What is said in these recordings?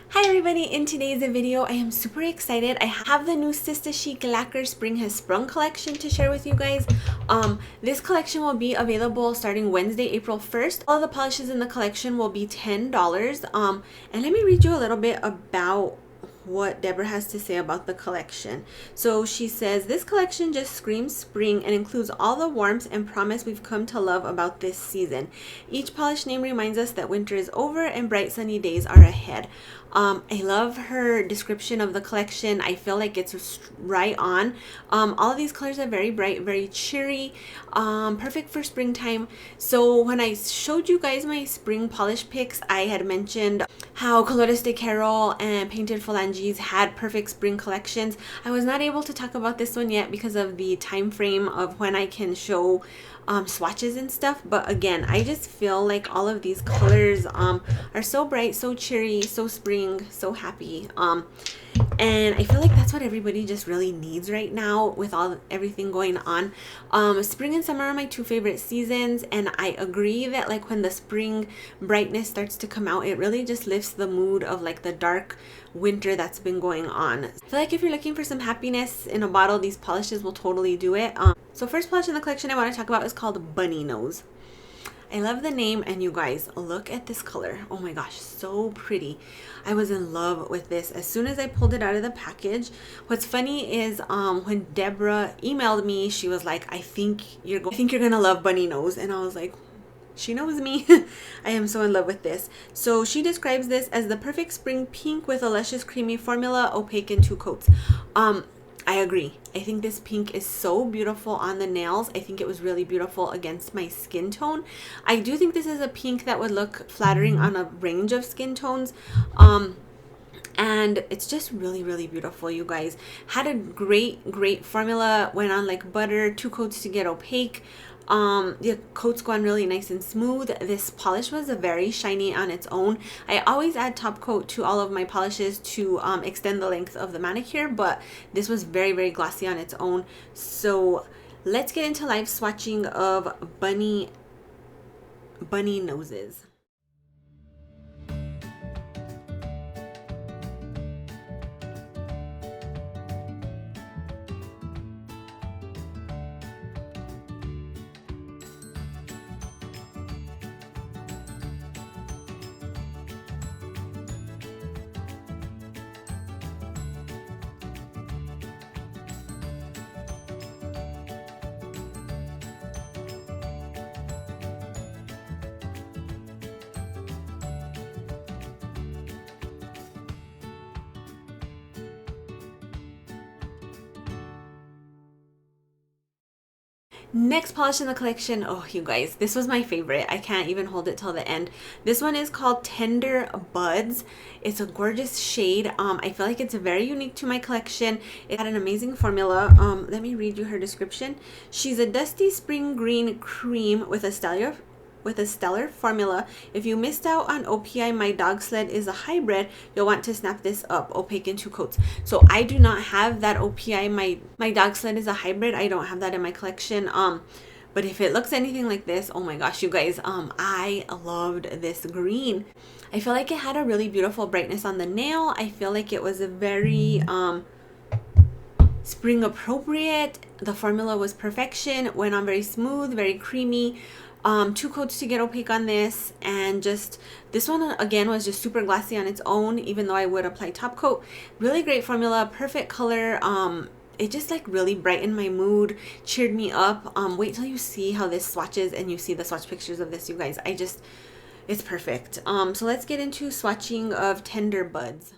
Hi everybody, in today's video I am super excited. I have the new Sista Chic Lacquer Spring Has Sprung collection to share with you guys. This collection will be available starting Wednesday, April 1st. All the polishes in the collection will be $10. And let me read you a little bit about what Deborah has to say about the collection. So she says, this collection just screams spring and includes all the warmth and promise we've come to love about this season. Each polish name reminds us that winter is over and bright sunny days are ahead. I love her description of the collection. I feel like it's right on. All of these colors are very bright, very cheery, perfect for springtime. So when I showed you guys my spring polish picks, I had mentioned how Colores de Carol and Painted Phalanges had perfect spring collections. I was not able to talk about this one yet because of the time frame of when I can show swatches and stuff, but again, I just feel like all of these colors are so bright, so cheery, so spring, so happy, and I feel like that's what everybody just really needs right now with everything going on. Spring and summer are my two favorite seasons, and I agree that like when the spring brightness starts to come out, it really just lifts the mood of like the dark winter that's been going on. I feel like if you're looking for some happiness in a bottle, these polishes will totally do it. So first polish in the collection I want to talk about is called Bunny Nose. I love the name, and you guys, look at this color. Oh my gosh, so pretty. I was in love with this as soon as I pulled it out of the package. What's funny is when Deborah emailed me, she was like, I think you're gonna love Bunny Nose, and I was like, she knows me. I am so in love with this. So she describes this as the perfect spring pink with a luscious creamy formula, opaque in 2 coats. I agree. I think this pink is so beautiful on the nails. I think it was really beautiful against my skin tone. I do think this is a pink that would look flattering on a range of skin tones. And it's just really beautiful, you guys. Had a great formula. Went on like butter, 2 coats to get opaque. The coats go on really nice and smooth. This polish was very shiny on its own. I always add top coat to all of my polishes to extend the length of the manicure, but this was very glossy on its own. So let's get into live swatching of bunny noses. Next polish in the collection, oh you guys, this was my favorite. I can't even hold it till the end. This one is called Tender Buds. It's a gorgeous shade. I feel like it's very unique to my collection. It had an amazing formula. Let me read you her description. She's a dusty spring green cream with a stellar formula. If you missed out on OPI My Dog Sled is a hybrid, you'll want to snap this up. Opaque in 2 coats. So I do not have that OPI My Dog Sled is a hybrid. I don't have that in my collection. But if it looks anything like this, oh my gosh, you guys, I loved this green. I feel like it had a really beautiful brightness on the nail. I feel like it was a very spring appropriate. The formula was perfection. Went on very smooth, very creamy. 2 coats to get opaque on this, and just this one again was just super glossy on its own, even though I would apply top coat. Really great formula, perfect color. It just like really brightened my mood, cheered me up. Wait till you see how this swatches and you see the swatch pictures of this, you guys. It's perfect. So let's get into swatching of Tender Buds.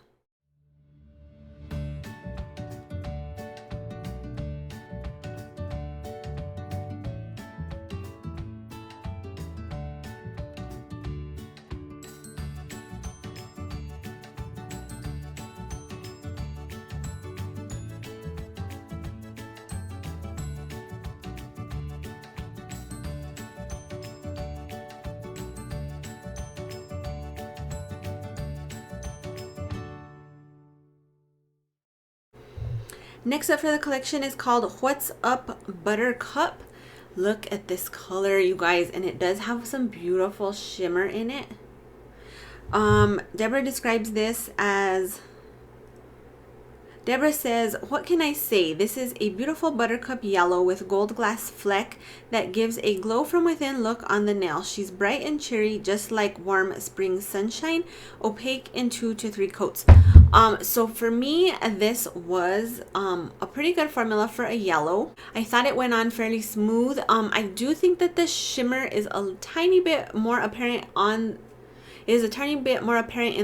Next up for the collection is called What's Up Buttercup. Look at this color, you guys, and it does have some beautiful shimmer in it. Deborah describes this as, Deborah says, what can I say? This is a beautiful buttercup yellow with gold glass fleck that gives a glow from within look on the nail. She's bright and cheery, just like warm spring sunshine, opaque in 2 to 3 coats. So for me, this was a pretty good formula for a yellow. I thought it went on fairly smooth. I do think that the shimmer is a tiny bit more apparent on in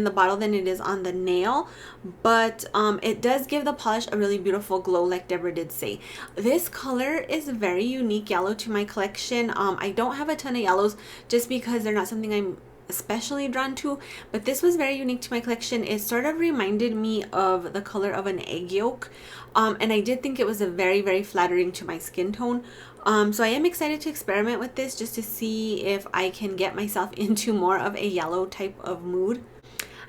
the bottle than it is on the nail, but it does give the polish a really beautiful glow, like Deborah did say. This color is a very unique yellow to my collection. I don't have a ton of yellows just because they're not something I'm especially drawn to, but this was very unique to my collection. It sort of reminded me of the color of an egg yolk, and I did think it was a very flattering to my skin tone. So I am excited to experiment with this just to see if I can get myself into more of a yellow type of mood.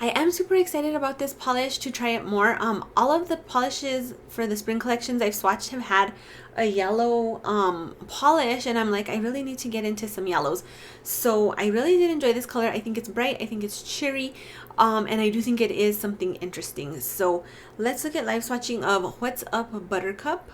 I am super excited about this polish to try it more. All of the polishes for the spring collections I've swatched have had a yellow polish, and I'm like, I really need to get into some yellows. So I really did enjoy this color. I think it's bright, I think it's cheery, and I do think it is something interesting. So let's look at live swatching of What's Up Buttercup.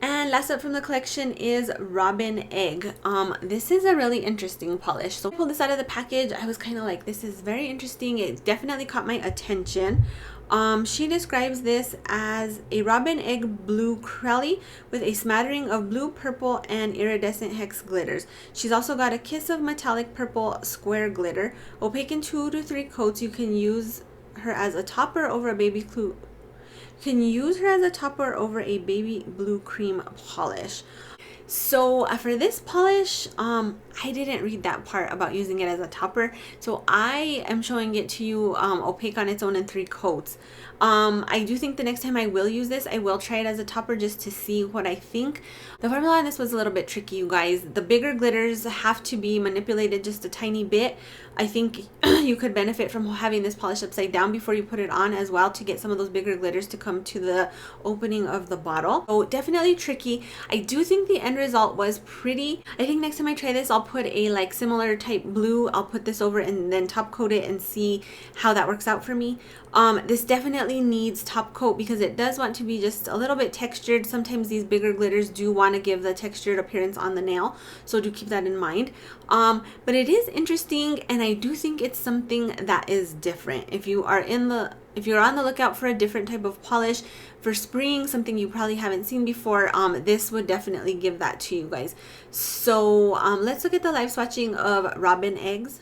And last up from the collection is Robin Egg. This is a really interesting polish. So I pulled this out of the package. I was kind of like, this is very interesting. It definitely caught my attention. She describes this as a robin egg blue crelly with a smattering of blue, purple, and iridescent hex glitters. She's also got a kiss of metallic purple square glitter. Opaque in 2 to 3 coats. You can use her as a topper over a baby blue cream polish. So for this polish, I didn't read that part about using it as a topper, so I am showing it to you opaque on its own in 3 coats. I do think the next time I will use this, I will try it as a topper just to see what I think. The formula on this was a little bit tricky, you guys. The bigger glitters have to be manipulated just a tiny bit. I think you could benefit from having this polish upside down before you put it on as well, to get some of those bigger glitters to come to the opening of the bottle. So definitely tricky. I do think the end result was pretty. I think next time I try this, I'll put a like similar type blue. I'll put this over and then top coat it and see how that works out for me. This definitely needs top coat because it does want to be just a little bit textured. Sometimes these bigger glitters do want to give the textured appearance on the nail, so do keep that in mind. But it is interesting, and I do think it's something that is different. If you're on the lookout for a different type of polish for spring, something you probably haven't seen before, this would definitely give that to you guys. So let's look at the live swatching of Robin Eggs.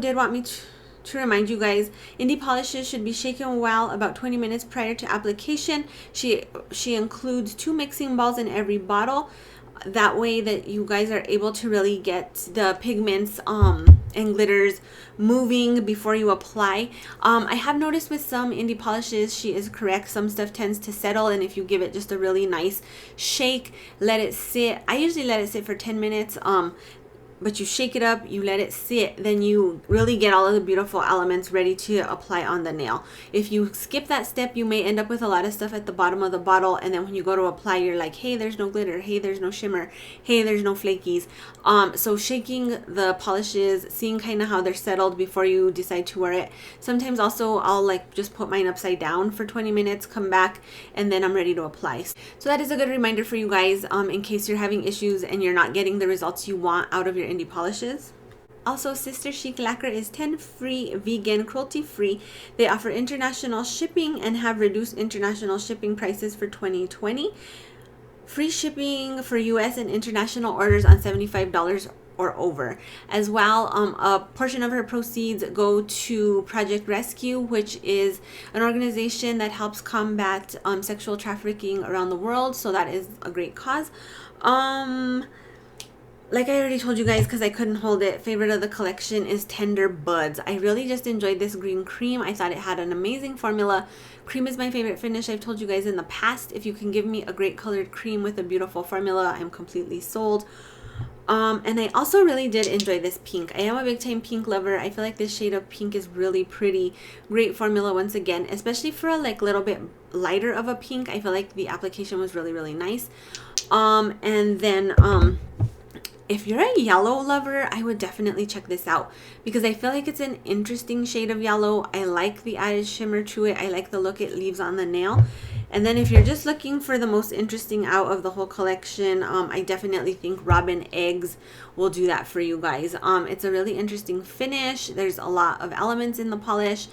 Did want me to remind you guys, indie polishes should be shaken well about 20 minutes prior to application. She includes 2 mixing balls in every bottle. That way that you guys are able to really get the pigments and glitters moving before you apply. I have noticed with some indie polishes, she is correct, some stuff tends to settle, and if you give it just a really nice shake, let it sit. I usually let it sit for 10 minutes. But you shake it up, you let it sit, then you really get all of the beautiful elements ready to apply on the nail. If you skip that step, you may end up with a lot of stuff at the bottom of the bottle, and then when you go to apply, you're like, hey, there's no glitter, hey, there's no shimmer, hey, there's no flakies. So shaking the polishes, seeing kind of how they're settled before you decide to wear it. Sometimes also I'll like just put mine upside down for 20 minutes, come back, and then I'm ready to apply. So that is a good reminder for you guys in case you're having issues and you're not getting the results you want out of your indie polishes. Also, Sista Chic Lacquer is 10 free, vegan, cruelty-free. They offer international shipping and have reduced international shipping prices for 2020. Free shipping for US and international orders on $75 or over. As well, a portion of her proceeds go to Project Rescue, which is an organization that helps combat sexual trafficking around the world. So that is a great cause. Like I already told you guys, because I couldn't hold it, favorite of the collection is Tender Buds. I really just enjoyed this green cream. I thought it had an amazing formula. Cream is my favorite finish. I've told you guys in the past, if you can give me a great colored cream with a beautiful formula, I'm completely sold. And I also really did enjoy this pink. I am a big time pink lover. I feel like this shade of pink is really pretty. Great formula once again, especially for a like little bit lighter of a pink. I feel like the application was really, really nice. And then if you're a yellow lover, I would definitely check this out because I feel like it's an interesting shade of yellow. I like the added shimmer to it. I like the look it leaves on the nail. And then if you're just looking for the most interesting out of the whole collection, I definitely think Robin Eggs will do that for you guys. It's a really interesting finish. There's a lot of elements in the polish.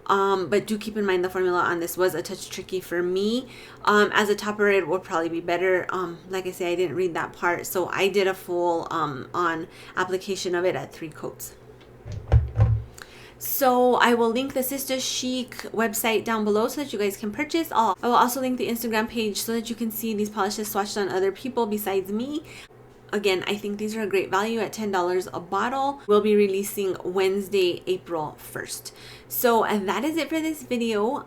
But do keep in mind the formula on this was a touch tricky for me. As a topper, it will probably be better. Like I say, I didn't read that part, so I did a full on application of it at 3 coats. So I will link the Sista Chic website down below so that you guys can purchase. I will also link the Instagram page so that you can see these polishes swatched on other people besides me. Again, I think these are a great value at $10 a bottle. We'll be releasing Wednesday, April 1st. So that is it for this video.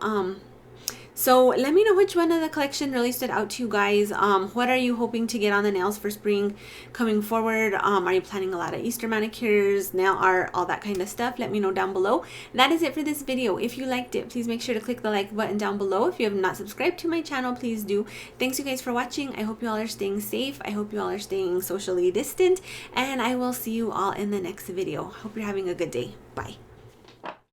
So let me know which one of the collection really stood out to you guys. What are you hoping to get on the nails for spring coming forward? Are you planning a lot of Easter manicures, nail art, all that kind of stuff? Let me know down below. That is it for this video. If you liked it, please make sure to click the like button down below. If you have not subscribed to my channel, please do. Thanks you guys for watching. I hope you all are staying safe. I hope you all are staying socially distant, and I will see you all in the next video. Hope you're having a good day. Bye.